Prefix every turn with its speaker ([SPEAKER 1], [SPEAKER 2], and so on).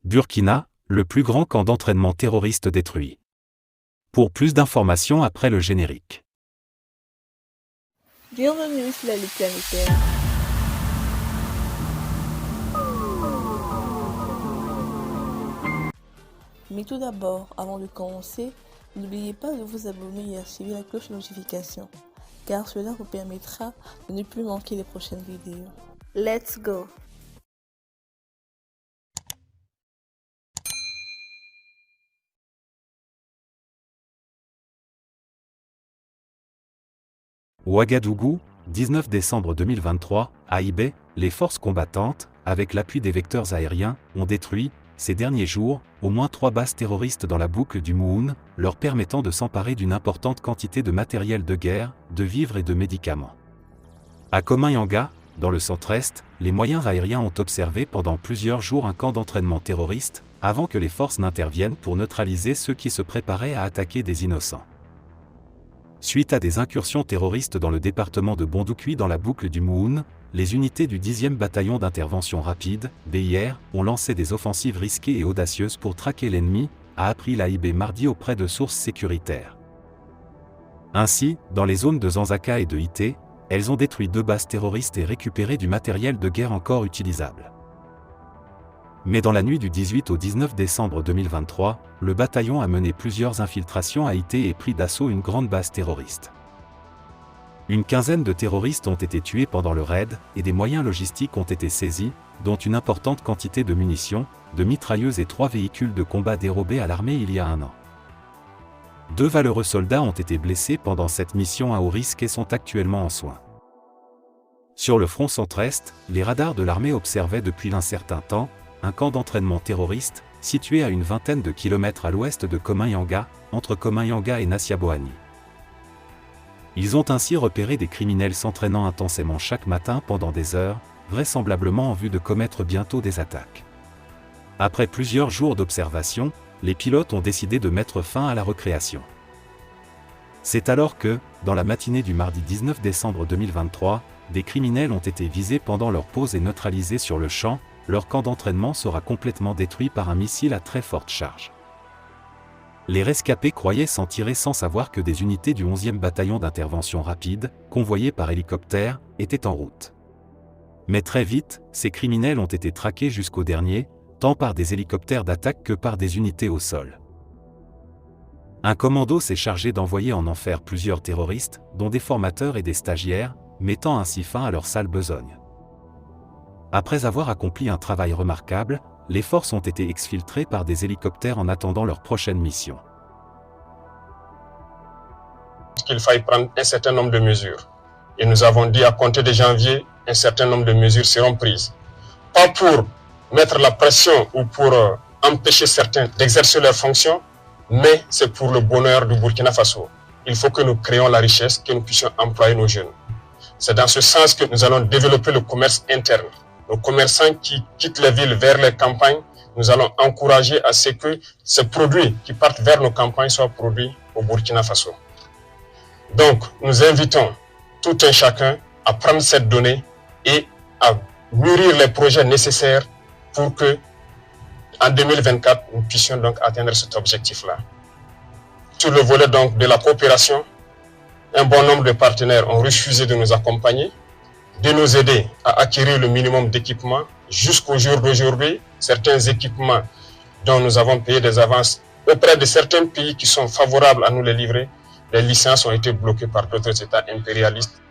[SPEAKER 1] Burkina, le plus grand camp d'entraînement terroriste détruit. Pour plus d'informations après le générique.
[SPEAKER 2] Bienvenue sur la Ligue planétaire. Mais tout d'abord, avant de commencer, n'oubliez pas de vous abonner et activer la cloche de notification, car cela vous permettra de ne plus manquer les prochaines vidéos. Let's go!
[SPEAKER 1] Ouagadougou, 19 décembre 2023, AIB, les forces combattantes, avec l'appui des vecteurs aériens, ont détruit, ces derniers jours, au moins 3 bases terroristes dans la boucle du Mouhoun, leur permettant de s'emparer d'une importante quantité de matériel de guerre, de vivres et de médicaments. À Komaïanga, dans le centre-est, les moyens aériens ont observé pendant plusieurs jours un camp d'entraînement terroriste, avant que les forces n'interviennent pour neutraliser ceux qui se préparaient à attaquer des innocents. Suite à des incursions terroristes dans le département de Bondoukui dans la boucle du Mouhoun, les unités du 10e bataillon d'intervention rapide, BIR, ont lancé des offensives risquées et audacieuses pour traquer l'ennemi, a appris l'AIB mardi auprès de sources sécuritaires. Ainsi, dans les zones de Zanzaka et de Ité, elles ont détruit 2 bases terroristes et récupéré du matériel de guerre encore utilisable. Mais dans la nuit du 18 au 19 décembre 2023, le bataillon a mené plusieurs infiltrations à Ité et pris d'assaut une grande base terroriste. Une quinzaine de terroristes ont été tués pendant le raid, et des moyens logistiques ont été saisis, dont une importante quantité de munitions, de mitrailleuses et 3 véhicules de combat dérobés à l'armée il y a un an. 2 valeureux soldats ont été blessés pendant cette mission à haut risque et sont actuellement en soins. Sur le front centre-est, les radars de l'armée observaient depuis un certain temps un camp d'entraînement terroriste, situé à une vingtaine de kilomètres à l'ouest de Komaïanga, entre Komaïanga et Nasiaboani. Ils ont ainsi repéré des criminels s'entraînant intensément chaque matin pendant des heures, vraisemblablement en vue de commettre bientôt des attaques. Après plusieurs jours d'observation, les pilotes ont décidé de mettre fin à la recréation. C'est alors que, dans la matinée du mardi 19 décembre 2023, des criminels ont été visés pendant leur pause et neutralisés sur le champ. Leur camp d'entraînement sera complètement détruit par un missile à très forte charge. Les rescapés croyaient s'en tirer sans savoir que des unités du 11e bataillon d'intervention rapide, convoyées par hélicoptère, étaient en route. Mais très vite, ces criminels ont été traqués jusqu'au dernier, tant par des hélicoptères d'attaque que par des unités au sol. Un commando s'est chargé d'envoyer en enfer plusieurs terroristes, dont des formateurs et des stagiaires, mettant ainsi fin à leur sale besogne. Après avoir accompli un travail remarquable, les forces ont été exfiltrées par des hélicoptères en attendant leur prochaine mission.
[SPEAKER 3] Il faille prendre un certain nombre de mesures. Et nous avons dit à compter de janvier, un certain nombre de mesures seront prises. Pas pour mettre la pression ou pour empêcher certains d'exercer leurs fonctions, mais c'est pour le bonheur du Burkina Faso. Il faut que nous créions la richesse, que nous puissions employer nos jeunes. C'est dans ce sens que nous allons développer le commerce interne. Nos commerçants qui quittent les villes vers les campagnes, nous allons encourager à ce que ces produits qui partent vers nos campagnes soient produits au Burkina Faso. Donc, nous invitons tout un chacun à prendre cette donnée et à mûrir les projets nécessaires pour que, en 2024, nous puissions donc atteindre cet objectif-là. Sur le volet donc de la coopération, un bon nombre de partenaires ont refusé de nous accompagner, de nous aider à acquérir le minimum d'équipements. Jusqu'au jour d'aujourd'hui, certains équipements dont nous avons payé des avances auprès de certains pays qui sont favorables à nous les livrer, les licences ont été bloquées par d'autres États impérialistes